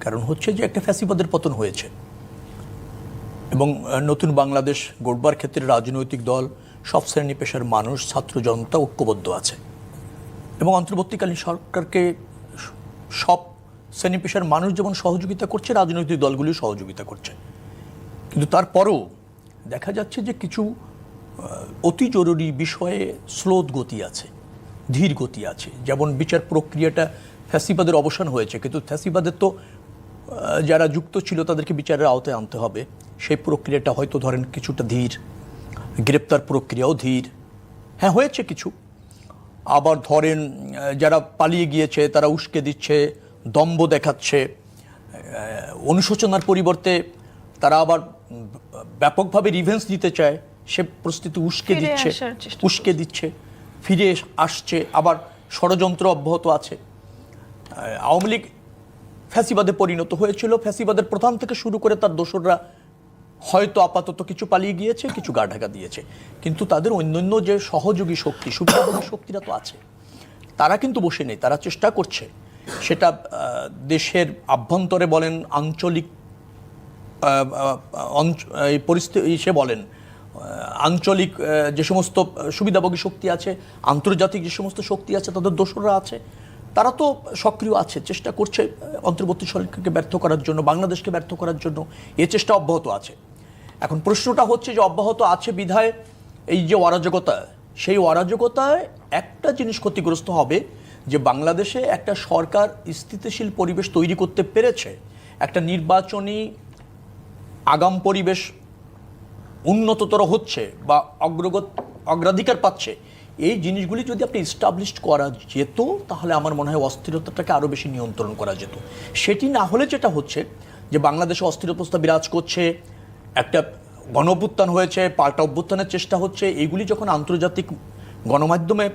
কারণ হচ্ছে যে একটা ফ্যাসিবাদের পতন হয়েছে এবং নতুন বাংলাদেশ গড়বার ক্ষেত্রে রাজনৈতিক দল, সব শ্রেণী পেশার মানুষ, ছাত্র জনতা ঐক্যবদ্ধ আছে এবং অন্তর্বর্তীকালীন সরকারকে সব শ্রেণী পেশার মানুষ যেমন সহযোগিতা করছে, রাজনৈতিক দলগুলিও সহযোগিতা করছে। কিন্তু তারপরেও দেখা যাচ্ছে যে কিছু অতি জরুরি বিষয়ে স্লোত গতি আছে, ধীর গতি আছে। যেমন বিচার প্রক্রিয়াটা, ফ্যাসিবাদের অবসান হয়েছে কিন্তু ফ্যাসিবাদের তো যারা যুক্ত ছিল তাদেরকে বিচারের আওতায় আনতে হবে, সেই প্রক্রিয়াটা হয়তো ধরেন কিছুটা ধীর। গ্রেপ্তার প্রক্রিয়াও ধীর, হ্যাঁ হয়েছে কিছু। আবার ধরেন যারা পালিয়ে গিয়েছে তারা উস্কে দিচ্ছে, দম্ভ দেখাচ্ছে, অনুশোচনার পরিবর্তে তারা আবার ব্যাপকভাবে রিভেন্স দিতে চায়, সে পরিস্থিতি উস্কে দিচ্ছে, ফিরে আসছে। আবার ষড়যন্ত্র অব্যাহত আছে। আওয়ামী লীগ ফ্যাসিবাদে পরিণত হয়েছিল, ফ্যাসিবাদের প্রধান থেকে শুরু করে তার দোসররা হয়তো আপাতত কিছু পালিয়ে গিয়েছে, কিছু গা ঢাকা দিয়েছে, কিন্তু তাদের অন্যান্য যে সহযোগী শক্তি, সুবিধাভোগী শক্তিরা তো আছে, তারা কিন্তু বসে নেই, তারা চেষ্টা করছে। সেটা দেশের আভ্যন্তরে বলেন, আঞ্চলিক পরিস্থিতি সে বলেন, আঞ্চলিক যে সমস্ত সুবিধাভোগী শক্তি আছে, আন্তর্জাতিক যে সমস্ত শক্তি আছে, তাদের দোসররা আছে, তারা তো সক্রিয় আছে, চেষ্টা করছে অন্তর্বর্তী সরকারকে ব্যর্থ করার জন্য, বাংলাদেশকে ব্যর্থ করার জন্য। এ চেষ্টা অব্যাহত আছে। এখন প্রশ্নটা হচ্ছে যে অব্যাহত আছে বিধায় এই যে অরাজকতা, সেই অরাজকতায় একটা জিনিস ক্ষতিগ্রস্ত হবে যে বাংলাদেশে একটা সরকার স্থিতিশীল পরিবেশ তৈরি করতে পেরেছে, একটা নির্বাচনী আগাম পরিবেশ উন্নততর হচ্ছে বা অগ্রাধিকার পাচ্ছে। এই জিনিসগুলি যদি আপনি এস্টাবলিশ করা যেত তাহলে আমার মনে হয় অস্থিরতাটাকে আরও বেশি নিয়ন্ত্রণ করা যেত। সেটি না হলে যেটা হচ্ছে যে বাংলাদেশে অস্থির অবস্থা বিরাজ করছে, একটা গণ অভ্যুত্থান হয়েছে, পাল্টা অভ্যুত্থানের চেষ্টা হচ্ছে, এইগুলি যখন আন্তর্জাতিক গণমাধ্যমে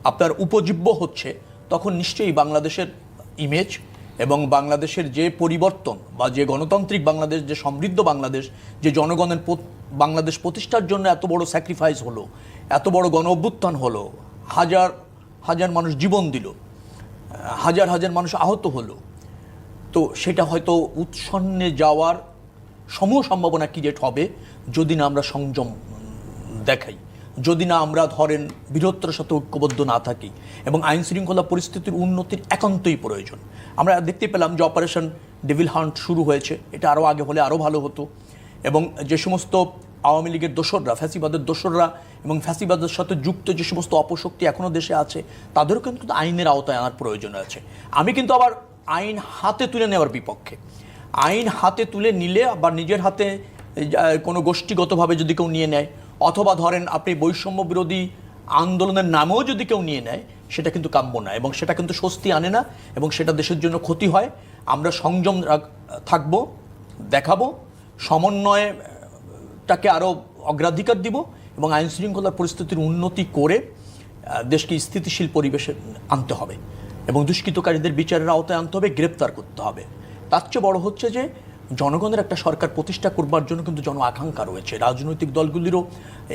আপনার উপজীব্য হচ্ছে, তখন নিশ্চয়ই বাংলাদেশের ইমেজ এবং বাংলাদেশের যে পরিবর্তন বা যে গণতান্ত্রিক বাংলাদেশ, যে সমৃদ্ধ বাংলাদেশ, যে জনগণের বাংলাদেশ প্রতিষ্ঠার জন্য এত বড় স্যাক্রিফাইস হলো, এত বড় গণ অভ্যুত্থান হলো, হাজার হাজার মানুষ জীবন দিল, হাজার হাজার মানুষ আহত হলো, তো সেটা হয়তো উৎসন্নে যাওয়ার সমূহ সম্ভাবনা ক্রিয়েট হবে যদি না আমরা সংযম দেখাই, যদি না আমরা ধরেন বৃহত্তর সাথে ঐক্যবদ্ধ না থাকি। এবং আইন শৃঙ্খলা পরিস্থিতির উন্নতির একান্তই প্রয়োজন। আমরা দেখতে পেলাম যে অপারেশন ডেভিল হান্ট শুরু হয়েছে, এটা আরও আগে হলে আরও ভালো হতো। এবং যে সমস্ত আওয়ামী লীগের দোসররা, ফ্যাসিবাদের দোসররা এবং ফ্যাসিবাদের সাথে যুক্ত যে সমস্ত অপশক্তি এখনও দেশে আছে, তাদেরও কিন্তু আইনের আওতায় আনার প্রয়োজন আছে। আমি কিন্তু আবার আইন হাতে তুলে নেওয়ার বিপক্ষে। আইন হাতে তুলে নিলে আবার নিজের হাতে কোনো গোষ্ঠীগতভাবে যদি কেউ নিয়ে নেয়, অথবা ধরেন আপনি বৈষম্য বিরোধী আন্দোলনের নামেও যদি কেউ নিয়ে নেয়, সেটা কিন্তু কাম্য না এবং সেটা কিন্তু স্বস্তি আনে না এবং সেটা দেশের জন্য ক্ষতি হয়। আমরা সংযম থাকবো, দেখাবো, সমন্বয়টাকে আরও অগ্রাধিকার দিব এবং আইন শৃঙ্খলার পরিস্থিতির উন্নতি করে দেশকে স্থিতিশীল পরিবেশে আনতে হবে এবং দুষ্কৃতকারীদের বিচারের আওতায় আনতে হবে, গ্রেপ্তার করতে হবে। তার চেয়ে বড় হচ্ছে যে জনগণের একটা সরকার প্রতিষ্ঠা করবার জন্য কিন্তু জন আকাঙ্ক্ষা রয়েছে। রাজনৈতিক দলগুলিরও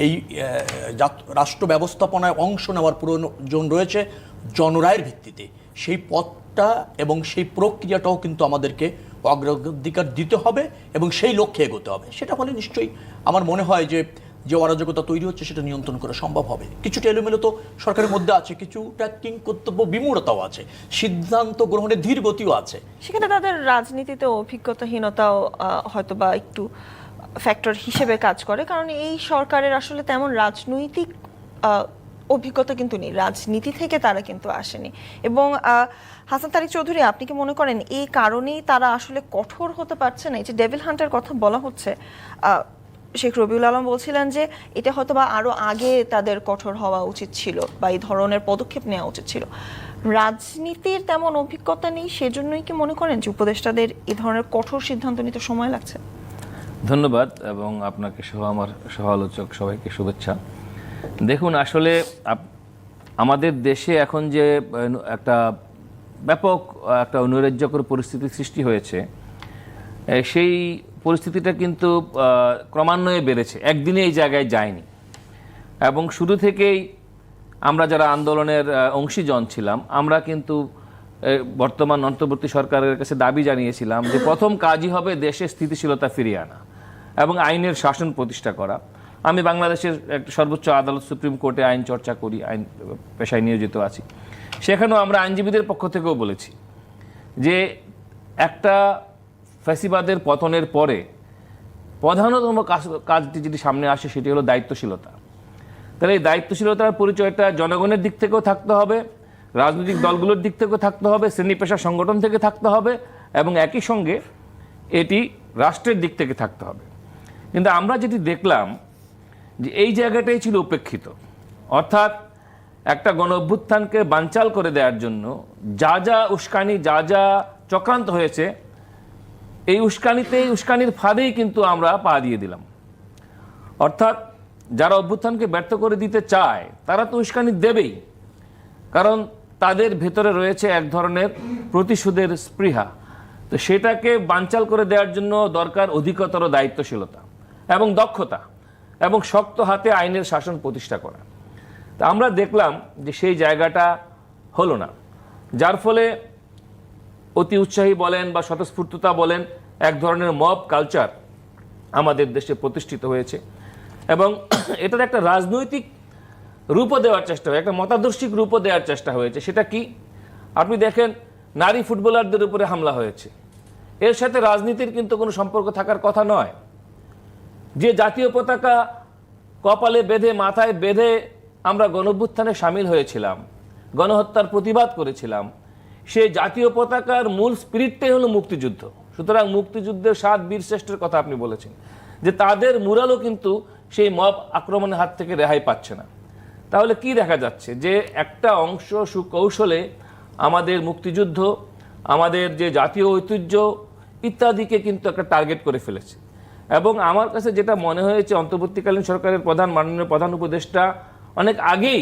এই রাষ্ট্র ব্যবস্থাপনায় অংশ নেওয়ার প্রয়োজন রয়েছে জনরায়ের ভিত্তিতে। সেই পথটা এবং সেই প্রক্রিয়াটাও কিন্তু আমাদেরকে অগ্রাধিকার দিতে হবে এবং সেই লক্ষ্যে এগোতে হবে। সেটা ফলে নিশ্চয়ই আমার মনে হয় যে যে অরাজকতা তৈরি হচ্ছে সেটা নিয়ন্ত্রণ করা সম্ভব হবে। কিছুটা এলোমেলো তো সরকারের মধ্যে আছে, কিছুটা কিং কর্তব্য বিমূঢ়তাও আছে, সিদ্ধান্ত গ্রহণের ধীর গতিও আছে। সেখানে তাদের রাজনীতিতে অভিজ্ঞতাহীনতাও হয়তো বা একটু ফ্যাক্টর হিসেবে কাজ করে, কারণ এই সরকারের আসলে তেমন রাজনৈতিক অভিজ্ঞতা কিন্তু নেই, রাজনীতি থেকে তারা কিন্তু আসেনি। এবং হাসান তারিক চৌধুরী, আপনি কি মনে করেন এই কারণেই তারা আসলে কঠোর হতে পারছে না? এই যে ডেভিল হান্টের কথা বলা হচ্ছে, শেখ রবিউল আলম বলছিলেন যে এটা হয়তো বা আরো আগে তাদের কঠোর হওয়া উচিত ছিল বা এই ধরনের পদক্ষেপ নেওয়া উচিত ছিল। রাজনীতির তেমন অভিজ্ঞতা নেই, সেজন্যই কি মনে করেন যে উপদেষ্টাদের এই ধরনের কঠোর সিদ্ধান্ত নিতে সময় লাগছে? ধন্যবাদ এবং আপনাকে সহ আমার সহ আলোচক সবাইকে শুভেচ্ছা। দেখুন, আসলে আমাদের দেশে এখন যে একটা ব্যাপক একটা নৈরাজ্যকর পরিস্থিতি সৃষ্টি হয়েছে, সেই পরিস্থিতিটা কিন্তু ক্রমান্বয়ে বেড়েছে, একদিনে এই জায়গায় যায়নি। এবং শুরু থেকেই আমরা যারা আন্দোলনের অংশীজন ছিলাম, আমরা কিন্তু বর্তমান অন্তর্বর্তী সরকারের কাছে দাবি জানিয়েছিলাম যে প্রথম কাজই হবে দেশে স্থিতিশীলতা ফিরিয়ে আনা এবং আইনের শাসন প্রতিষ্ঠা করা। আমি বাংলাদেশের একটা সর্বোচ্চ আদালত সুপ্রিম কোর্টে আইন চর্চা করি, আইন পেশায় নিয়োজিত আছি। সেখানেও আমরা আইনজীবীদের পক্ষ থেকেও বলেছি যে একটা ফ্যাসিবাদের পতনের পরে প্রধানতম কাজটি যেটি সামনে আসে সেটি হলো দায়িত্বশীলতা। তাহলে এই দায়িত্বশীলতার পরিচয়টা জনগণের দিক থেকেও থাকতে হবে, রাজনৈতিক দলগুলোর দিক থেকেও থাকতে হবে, শ্রেণী পেশা সংগঠন থেকে থাকতে হবে এবং একই সঙ্গে এটি রাষ্ট্রের দিক থেকে থাকতে হবে। কিন্তু আমরা যেটি দেখলাম যে এই জায়গাটাই ছিল উপেক্ষিত, অর্থাৎ একটা গণ অভ্যুত্থানকে বানচাল করে দেওয়ার জন্য যা যা উস্কানি, যা যা চক্রান্ত হয়েছে, এই উস্কানির ফাঁদেই কিন্তু আমরা পা দিয়ে দিলাম। অর্থাৎ যারা অভ্যুত্থানকে ব্যর্থ করে দিতে চায় তারা তো উস্কানি দেবেই, কারণ তাদের ভেতরে রয়েছে এক ধরনের প্রতিশোধের স্পৃহা। তো সেটাকে বানচাল করে দেওয়ার জন্য দরকার অধিকতর দায়িত্বশীলতা এবং দক্ষতা এবং শক্ত হাতে আইনের শাসন প্রতিষ্ঠা করা। তা আমরা দেখলাম যে সেই জায়গাটা হলো না, যার ফলে অতি উৎসাহী বলেন বা স্বতঃস্ফূর্ততা বলেন, এক ধরনের মব কালচার আমাদের দেশে প্রতিষ্ঠিত হয়েছে এবং এটার একটা রাজনৈতিক রূপও দেওয়ার চেষ্টা হয়, একটা মতাদর্শিক রূপও দেওয়ার চেষ্টা হয়েছে। সেটা কি? আপনি দেখেন নারী ফুটবলারদের উপরে হামলা হয়েছে, এর সাথে রাজনীতির কিন্তু কোনো সম্পর্ক থাকার কথা নয়। যে জাতীয় পতাকা কপালে বেঁধে, মাথায় বেঁধে আমরা গণঅভ্যুত্থানে সামিল হয়েছিলাম, গণহত্যার প্রতিবাদ করেছিলাম, সেই জাতীয় পতাকার মূল স্পিরিটটাই হলো মুক্তিযুদ্ধ। সুতরাং মুক্তিযুদ্ধের 7 বীর শ্রেষ্ঠের কথা আপনি বলেছেন, যে তাদের মুরালও কিন্তু সেই মব আক্রমণের হাত থেকে রেহাই পাচ্ছে না। তাহলে কি দেখা যাচ্ছে? যে একটা অংশ সুকৌশলে আমাদের মুক্তিযুদ্ধ, আমাদের যে জাতীয় ঐতিহ্য ইত্যাদিকে কিন্তু একটা টার্গেট করে ফেলেছে। এবং আমার কাছে যেটা মনে হয়েছে, অন্তর্বর্তীকালীন সরকারের মাননীয় প্রধান উপদেষ্টা অনেক আগেই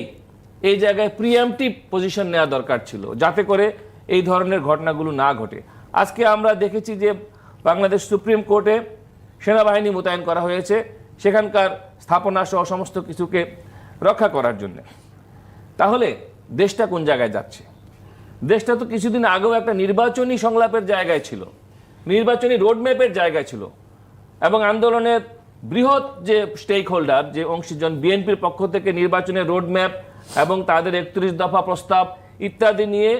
এই জায়গায় প্রিএমটিভ পজিশন নেওয়া দরকার ছিল, যাতে করে এই ধরনের ঘটনাগুলো না ঘটে। আজকে আমরা দেখেছি যে বাংলাদেশ সুপ্রিম কোর্টে সেনাবাহিনী মোতায়েন করা হয়েছে সেখানকার স্থাপনা সহ সমস্ত কিছুকে রক্ষা করার জন্য। তাহলে দেশটা কোন জায়গায় যাচ্ছে? দেশটা তো কিছুদিন আগেও একটা নির্বাচনী সংলাপের জায়গায় ছিল, নির্বাচনী রোডম্যাপের জায়গায় ছিল এবং আন্দোলনের বৃহৎ যে স্টেক হোল্ডার, যে অংশীজন, বিএনপির পক্ষ থেকে নির্বাচনের রোডম্যাপ এবং তাদের 31 দফা প্রস্তাব ইত্যাদি নিয়ে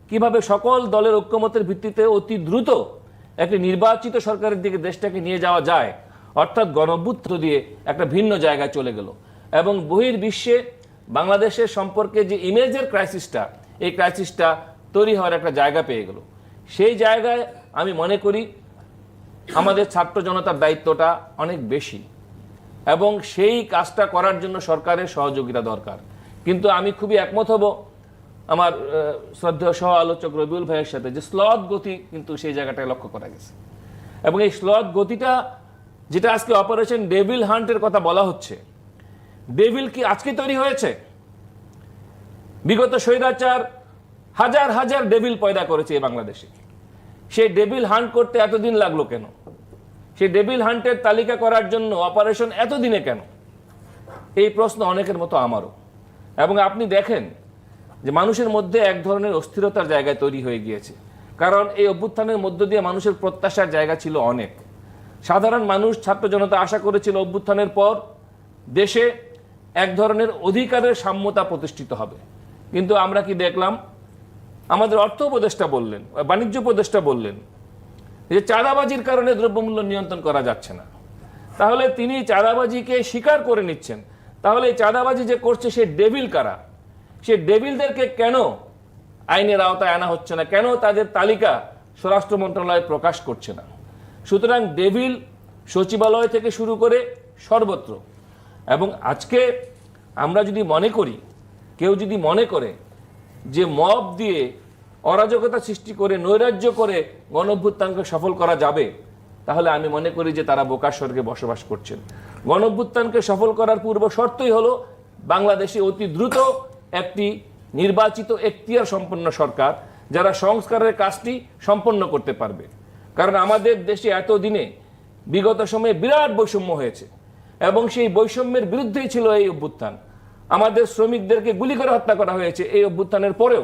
কিভাবে সকল দলের ঐক্যমতের ভিত্তিতে অতি দ্রুত একটি নির্বাচিত সরকারের দিকে দেশটাকে নিয়ে যাওয়া যায়, অর্থাৎ গণঅভ্যুত্থান দিয়ে একটা ভিন্ন জায়গায় চলে গেল এবং বহির্বিশ্বে বাংলাদেশের সম্পর্কে যে ইমেজের ক্রাইসিসটা, এই ক্রাইসিসটা তৈরি হওয়ার একটা জায়গা পেয়ে গেল। সেই জায়গায় আমি মনে করি আমাদের ছাত্র জনতার দায়িত্বটা অনেক বেশি এবং সেই কাজটা করার জন্য সরকারের সহযোগিতা দরকার। কিন্তু আমি খুবই একমত হব আমার শ্রদ্ধেয় সহ আলোচক রবিউল ভাইয়ের সাথে, যে স্লথ গতি কিন্তু সেই জায়গাটায় লক্ষ্য করা গেছে এবং এই স্লথ গতিটা, যেটা আজকে অপারেশন ডেভিল হান্টের কথা বলা হচ্ছে, ডেভিল কি আজকে তৈরি হয়েছে? বিগত স্বৈরাচার হাজার হাজার ডেভিল পয়দা করেছে এই বাংলাদেশে। সেই ডেভিল হান্ট করতে এতদিন লাগলো কেন? সেই ডেভিল হান্টের তালিকা করার জন্য অপারেশন এতদিনে কেন? এই প্রশ্ন অনেকের মতো আমারও। এবং আপনি দেখেন যে মানুষের মধ্যে এক ধরনের অস্থিরতার জায়গায় তৈরি হয়ে গিয়েছে, কারণ এই অভ্যুত্থানের মধ্য দিয়ে মানুষের প্রত্যাশার জায়গা ছিল অনেক। সাধারণ মানুষ, ছাত্র জনতা আশা করেছিল অভ্যুত্থানের পর দেশে এক ধরনের অধিকারের সাম্যতা প্রতিষ্ঠিত হবে। কিন্তু আমরা কি দেখলাম? আমাদের অর্থ উপদেষ্টা বললেন, বাণিজ্য উপদেষ্টা বললেন যে চাঁদাবাজির কারণে দ্রব্যমূল্য নিয়ন্ত্রণ করা যাচ্ছে না। তাহলে তিনি চাঁদাবাজিকে স্বীকার করে নিচ্ছেন। তাহলে এই চাঁদাবাজি যে করছে সে ডেভিল কারা? সে ডেভিলদেরকে কেন আইনের আওতায় আনা হচ্ছে না? কেন তাদের তালিকা স্বরাষ্ট্র মন্ত্রণালয় প্রকাশ করছে না? সুতরাং ডেভিল সচিবালয় থেকে শুরু করে সর্বত্র। এবং আজকে আমরা যদি মনে করি, কেউ যদি মনে করে যে মব দিয়ে অরাজকতা সৃষ্টি করে, নৈরাজ্য করে গণঅভ্যুত্থানকে সফল করা যাবে, তাহলে আমি মনে করি যে তারা বোকার স্বর্গে বসবাস করছেন। গণঅভ্যুত্থানকে সফল করার পূর্ব শর্তই হলো বাংলাদেশে অতি দ্রুত একটি নির্বাচিত এখতিয়ার সম্পন্ন সরকার, যারা সংস্কারের কাজটি সম্পন্ন করতে পারবে। কারণ আমাদের দেশে এতদিনে বিগত সময়ে বিরাট বৈষম্য হয়েছে এবং সেই বৈষম্যের বিরুদ্ধেই ছিল এই অভ্যুত্থান। আমাদের শ্রমিকদেরকে গুলি করে হত্যা করা হয়েছে এই অভ্যুত্থানের পরেও।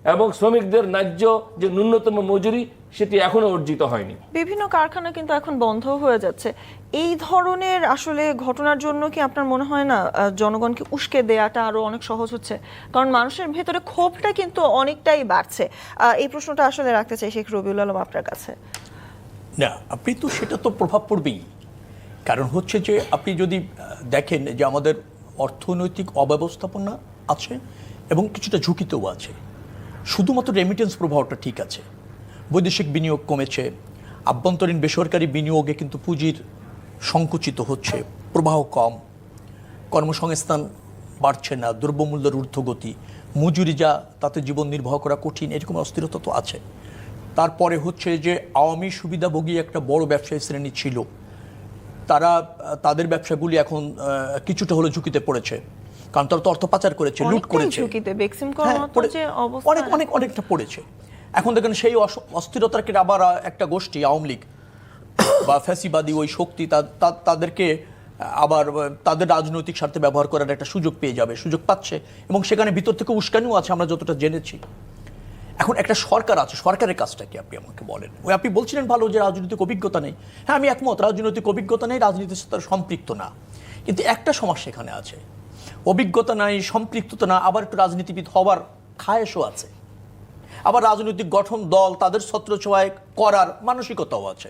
এবং শ্রমিকদের ন্যায্য যে ন্যূনতম মজুরি সেটি এখনো অর্জিত হয়নি। বিভিন্ন কারখানা কিন্তু এখন বন্ধ হয়ে যাচ্ছে। এই ধরনের আসলে ঘটনার জন্য কি আপনার মনে হয় না জনগণকে উস্কে দেওয়াটা আরো অনেক সহজ হচ্ছে? কারণ মানুষের ভেতরে ক্ষোভটা কিন্তু অনেকটাই বাড়ছে। এই প্রশ্নটা আসলে রাখতে চাই শেখ রবিউল আলম আপনার কাছে। না, আপনি তো সেটা তো প্রভাব পড়বেই। কারণ হচ্ছে যে আপনি যদি দেখেন যে আমাদের অর্থনৈতিক অব্যবস্থাপনা আছে এবং কিছুটা ঝুঁকিতেও আছে। শুধুমাত্র রেমিটেন্স প্রবাহটা ঠিক আছে, বৈদেশিক বিনিয়োগ কমেছে, আভ্যন্তরীণ বেসরকারি বিনিয়োগে কিন্তু পুঁজির সংকুচিত হচ্ছে, প্রবাহ কম, কর্মসংস্থান বাড়ছে না, দ্রব্যমূল্যের ঊর্ধ্বগতি, মজুরি যা তাতে জীবন নির্বাহ করা কঠিন, এরকম অস্থিরতা তো আছে। তারপরে হচ্ছে যে আওয়ামী সুবিধাভোগী একটা বড় ব্যবসায়ী শ্রেণী ছিল, তারা তাদের ব্যবসাগুলি এখন কিছুটা হলে ঝুঁকিতে পড়েছে, কারণ তারা তো অর্থ পাচার করেছে, লুট করেছে, অনেকটা পড়েছে। এখন দেখেন সেই অস্থিরতাকে আবার একটা গোষ্ঠী আওয়ামী লীগ বা ফ্যাসিবাদী ওই শক্তি তাদেরকে আবার তাদের রাজনৈতিক স্বার্থে ব্যবহার করার একটা সুযোগ পেয়ে যাবে, সুযোগ পাচ্ছে, এবং সেখানে ভিতর থেকে উস্কানিও আছে আমরা যতটা জেনেছি। এখন একটা সরকার আছে, সরকারের কাজটা কি আপনি আমাকে বলেন? ওই আপনি বলছিলেন ভালো যে রাজনৈতিক অভিজ্ঞতা নেই, হ্যাঁ আমি একমত, রাজনৈতিক অভিজ্ঞতা নেই, রাজনীতির সাথে সম্পৃক্ত না, কিন্তু একটা সমস্যা এখানে আছে, অভিজ্ঞতা নাই, সম্পৃক্ততা না, আবার একটু রাজনীতিবিদ হবার খায়েশও আছে, আবার রাজনৈতিক গঠন দল তাদের ছত্রছায়ায় করার মানসিকতাও আছে।